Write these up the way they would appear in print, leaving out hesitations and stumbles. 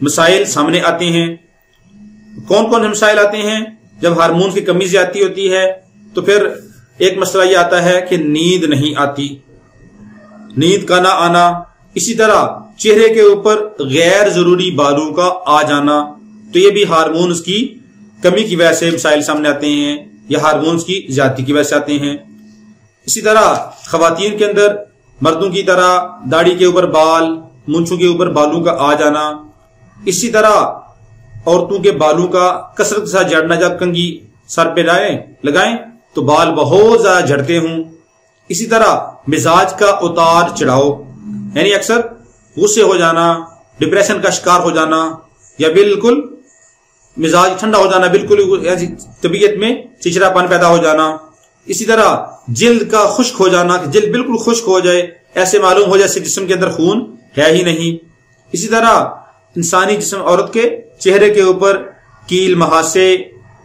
مسائل سامنے آتے ہیں۔ کون کون سے مسائل آتے ہیں؟ جب ہارمون کی کمی زیادتی ہوتی ہے تو پھر ایک مسئلہ یہ آتا ہے کہ نیند نہیں آتی، نیند کا نہ آنا، اسی طرح چہرے کے اوپر غیر ضروری بالوں کا آ جانا، تو یہ بھی ہارمونز کی کمی کی وجہ سے مسائل سامنے آتے ہیں یا ہارمونز کی زیادتی کی وجہ سے آتے ہیں۔ اسی طرح خواتین کے اندر مردوں کی طرح داڑھی کے اوپر بال، مونچھوں کے اوپر بالوں کا آ جانا، اسی طرح عورتوں کے بالوں کا کثرت کے ساتھ جھڑنا، جب کنگھی سر پہ لگائیں تو بال بہت زیادہ جھڑتے ہوں۔ اسی طرح مزاج کا اتار چڑھاؤ، یعنی اکثر غصے ہو جانا، ڈپریشن کا شکار ہو جانا، یا بالکل مزاج ٹھنڈا ہو جانا، بالکل طبیعت میں چچڑا پن پیدا ہو جانا۔ اسی طرح جلد کا خشک ہو جانا، کہ جلد بالکل خشک ہو جائے، ایسے معلوم ہو جائے جسم کے اندر خون ہے ہی نہیں۔ اسی طرح انسانی جسم عورت کے چہرے کے اوپر کیل، مہاسے،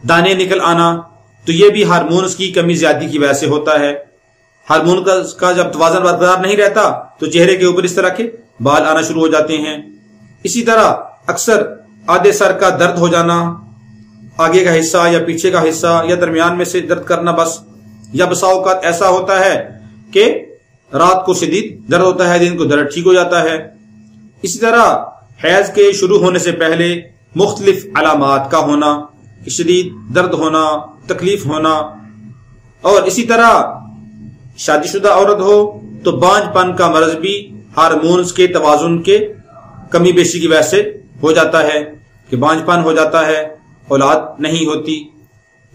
دانے نکل آنا، تو یہ بھی ہارمونز کی کمی زیادتی کی وجہ سے ہوتا ہے۔ ہارمون کا جب توازن برقرار نہیں رہتا تو چہرے کے اوپر اس طرح کے بال آنا شروع ہو جاتے ہیں۔ اسی طرح اکثر آدھے سر کا درد ہو جانا، آگے کا حصہ یا پیچھے کا حصہ یا درمیان میں سے درد کرنا بس، یا بسا اوقات ایسا ہوتا ہے کہ رات کو شدید درد ہوتا ہے، دن کو درد ٹھیک ہو جاتا ہے۔ اسی طرح حیض کے شروع ہونے سے پہلے مختلف علامات کا ہونا، شدید درد ہونا، تکلیف ہونا، اور اسی طرح شادی شدہ عورت ہو تو بانجھ پن کا مرض بھی ہارمونز کے توازن کے کمی بیشی کی وجہ سے ہو جاتا ہے، کہ بانجھ پن ہو جاتا ہے، اولاد نہیں ہوتی،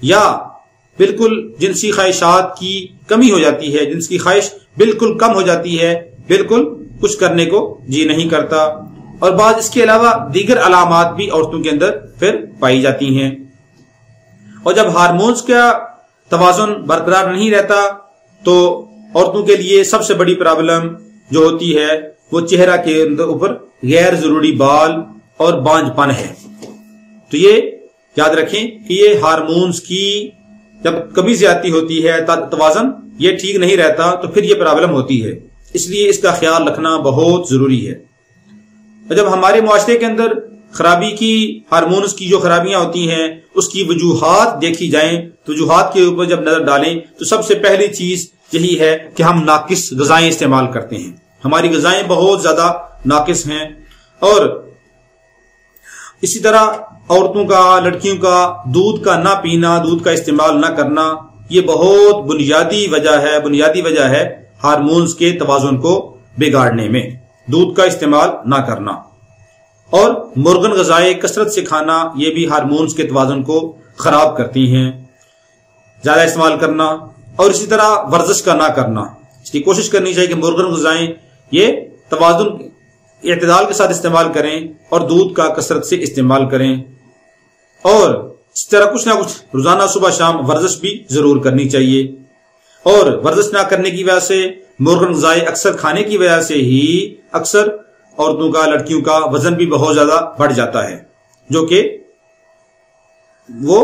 یا بالکل جنسی خواہشات کی کمی ہو جاتی ہے، جنس کی خواہش بالکل کم ہو جاتی ہے، بالکل کچھ کرنے کو جی نہیں کرتا، اور بعض اس کے علاوہ دیگر علامات بھی عورتوں کے اندر پھر پائی جاتی ہیں۔ اور جب ہارمونز کا توازن برقرار نہیں رہتا تو عورتوں کے لیے سب سے بڑی پرابلم جو ہوتی ہے وہ چہرہ کے اوپر غیر ضروری بال اور بانجھ پن ہے۔ تو یہ یاد رکھیں کہ یہ ہارمونز کی جب کمی زیادتی ہوتی ہے، توازن یہ ٹھیک نہیں رہتا تو پھر یہ پرابلم ہوتی ہے، اس لیے اس کا خیال رکھنا بہت ضروری ہے۔ جب ہمارے معاشرے کے اندر خرابی کی، ہارمونز کی جو خرابیاں ہوتی ہیں اس کی وجوہات دیکھی جائیں تو وجوہات کے اوپر جب نظر ڈالیں تو سب سے پہلی چیز یہی ہے کہ ہم ناقص غذائیں استعمال کرتے ہیں، ہماری غذائیں بہت زیادہ ناقص ہیں، اور اسی طرح عورتوں کا، لڑکیوں کا دودھ کا نہ پینا، دودھ کا استعمال نہ کرنا، یہ بہت بنیادی وجہ ہے ہارمونز کے توازن کو بگاڑنے میں، دودھ کا استعمال نہ کرنا۔ اور مرغن غذائیں کثرت سے کھانا، یہ بھی ہارمونز کے توازن کو خراب کرتی ہیں، زیادہ استعمال کرنا، اور اسی طرح ورزش کا نہ کرنا، اس کی کوشش کرنی چاہیے کہ مرغن غذائیں یہ توازن اعتدال کے ساتھ استعمال کریں اور دودھ کا کثرت سے استعمال کریں، اور اس طرح کچھ نہ کچھ روزانہ صبح شام ورزش بھی ضرور کرنی چاہیے۔ اور ورزش نہ کرنے کی وجہ سے، مرغن غذائیں اکثر کھانے کی وجہ سے ہی اکثر عورتوں کا، لڑکیوں کا وزن بھی بہت زیادہ بڑھ جاتا ہے، جو کہ وہ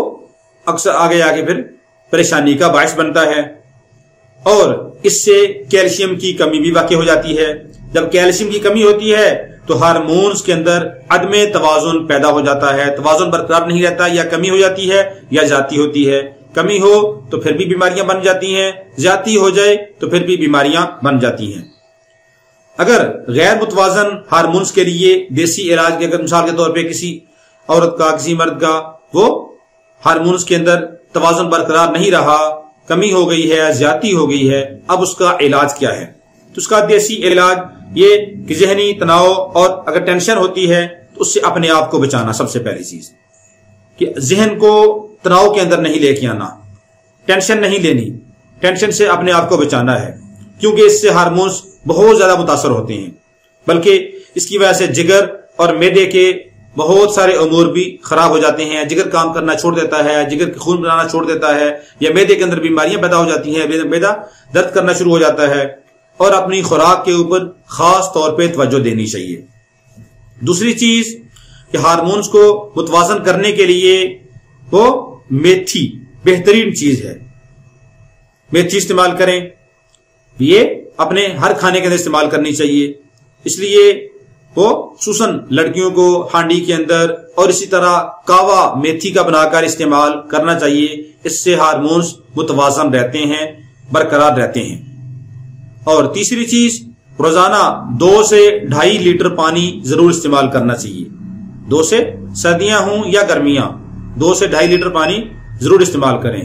اکثر آگے پھر پریشانی کا باعث بنتا ہے۔ اور اس سے کیلشیم کی کمی بھی واقع ہو جاتی ہے۔ جب کیلشیم کی کمی ہوتی ہے تو ہارمونز کے اندر عدم توازن پیدا ہو جاتا ہے، توازن برقرار نہیں رہتا، یا کمی ہو جاتی ہے یا زیادتی ہوتی ہے۔ کمی ہو تو پھر بھی بیماریاں بن جاتی ہیں، زیادتی ہو جائے تو پھر بھی بیماریاں بن جاتی ہیں۔ اگر غیر متوازن ہارمونز کے لیے دیسی علاج کے، اگر مثال کے طور پہ کسی عورت کا، کسی مرد کا وہ ہارمونز کے اندر توازن برقرار نہیں رہا، کمی ہو گئی ہے، زیادتی ہو گئی ہے، اب اس کا علاج کیا ہے؟ تو اس کا دیسی علاج یہ کہ ذہنی تناؤ، اور اگر ٹینشن ہوتی ہے تو اس سے اپنے آپ کو بچانا، سب سے پہلی چیز کہ ذہن کو تناؤ کے اندر نہیں لے کے آنا، ٹینشن نہیں لینی، ٹینشن سے اپنے آپ کو بچانا ہے، کیونکہ اس سے ہارمونز بہت زیادہ متاثر ہوتے ہیں، بلکہ اس کی وجہ سے جگر اور معدے کے بہت سارے امور بھی خراب ہو جاتے ہیں، جگر کام کرنا چھوڑ دیتا ہے، جگر خون بنانا چھوڑ دیتا ہے، یا معدے کے اندر بیماریاں پیدا ہو جاتی ہیں، معدہ درد کرنا شروع ہو جاتا ہے، اور اپنی خوراک کے اوپر خاص طور پہ توجہ دینی چاہیے۔ دوسری چیز کہ ہارمونز کو متوازن کرنے کے لیے وہ میتھی بہترین چیز ہے، میتھی استعمال کریں، یہ اپنے ہر کھانے کے اندر استعمال کرنی چاہیے۔ اس لیے وہ خصوصاً لڑکیوں کو ہانڈی کے اندر اور اسی طرح کاوا میتھی کا بنا کر استعمال کرنا چاہیے. اس سے ہارمونز متوازن رہتے ہیں، برقرار رہتے ہیں. اور تیسری چیز، روزانہ 2 سے 2.5 لیٹر پانی ضرور استعمال کرنا چاہیے. 2 سے سردیاں ہوں یا گرمیاں، 2 سے 2.5 لیٹر پانی ضرور استعمال کریں.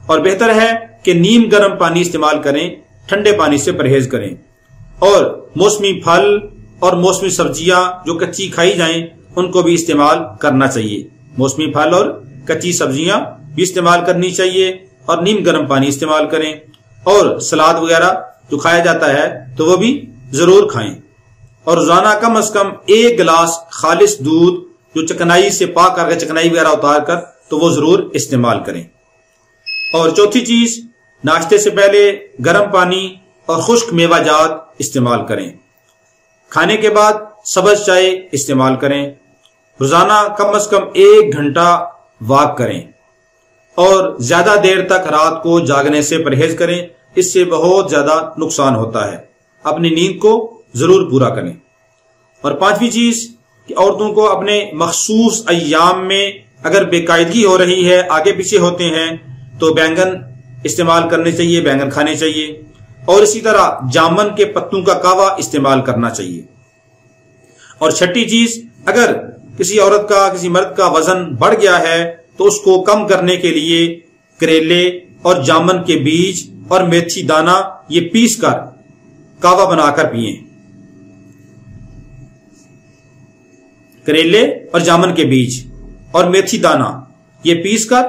اور بہتر ہے کہ نیم گرم پانی استعمال کریں، ٹھنڈے پانی سے پرہیز کریں. اور موسمی پھل اور موسمی سبزیاں جو کچی کھائی جائیں ان کو بھی استعمال کرنا چاہیے. موسمی پھل اور کچی سبزیاں بھی استعمال کرنی چاہیے اور نیم گرم پانی استعمال کریں. اور سلاد وغیرہ جو کھایا جاتا ہے تو وہ بھی ضرور کھائیں. اور روزانہ کم از کم 1 گلاس خالص دودھ جو چکنائی سے پاک کر کے چکنائی وغیرہ اتار کر تو وہ ضرور استعمال کریں. اور چوتھی چیز، ناشتے سے پہلے گرم پانی اور خشک میوہ جات استعمال کریں. کھانے کے بعد سبز چائے استعمال کریں. روزانہ کم از کم 1 گھنٹہ واک کریں. اور زیادہ دیر تک رات کو جاگنے سے پرہیز کریں، اس سے بہت زیادہ نقصان ہوتا ہے. اپنی نیند کو ضرور پورا کریں. اور 5ویں چیز کہ عورتوں کو اپنے مخصوص ایام میں اگر بے قاعدگی ہو رہی ہے، آگے پیچھے ہوتے ہیں، تو بینگن استعمال کرنے چاہیے، بینگن کھانے چاہیے. اور اسی طرح جامن کے پتوں کا کہوہ استعمال کرنا چاہیے. اور 6ٹھی چیز، اگر کسی عورت کا کسی مرد کا وزن بڑھ گیا ہے تو اس کو کم کرنے کے لیے کریلے اور جامن کے بیج اور میتھی دانہ یہ پیس کر کہوہ بنا کر پئیں. کریلے اور جامن کے بیج اور میتھی دانہ یہ پیس کر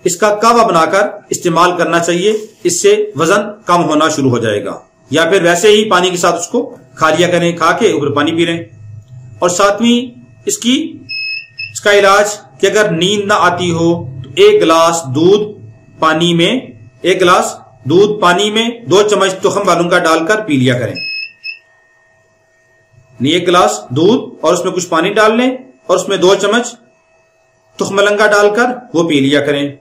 اس کا کہوہ بنا کر استعمال کرنا چاہیے. اس سے وزن کم ہونا شروع ہو جائے گا. یا پھر ویسے ہی پانی کے ساتھ اس کو کھا لیا کریں، کھا کے اوپر پانی پی لیں. اور 7ویں اس کا علاج کہ اگر نیند نہ آتی ہو تو 1 گلاس دودھ پانی میں 2 چمچ تخم والوں کا ڈال کر پی لیا کریں. 1 گلاس دودھ اور اس میں کچھ پانی ڈال لیں اور اس میں 2 چمچ تخم ملنگا ڈال کر وہ پی لیا کریں.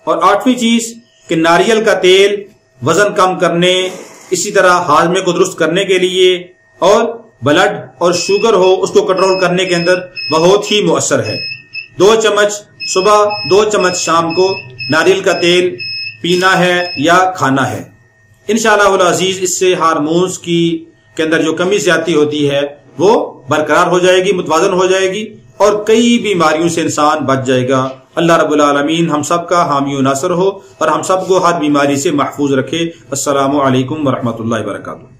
اور 8ویں چیز کہ ناریل کا تیل وزن کم کرنے، اسی طرح ہاضمے کو درست کرنے کے لیے اور بلڈ اور شوگر ہو اس کو کنٹرول کرنے کے اندر بہت ہی مؤثر ہے. 2 چمچ صبح 2 چمچ شام کو ناریل کا تیل پینا ہے یا کھانا ہے. انشاءاللہ العزیز اس سے ہارمونز کے اندر جو کمی زیادتی ہوتی ہے وہ برقرار ہو جائے گی، متوازن ہو جائے گی اور کئی بیماریوں سے انسان بچ جائے گا. اللہ رب العالمین ہم سب کا حامی و ناصر ہو اور ہم سب کو ہر بیماری سے محفوظ رکھے. السلام علیکم ورحمۃ اللہ وبرکاتہ.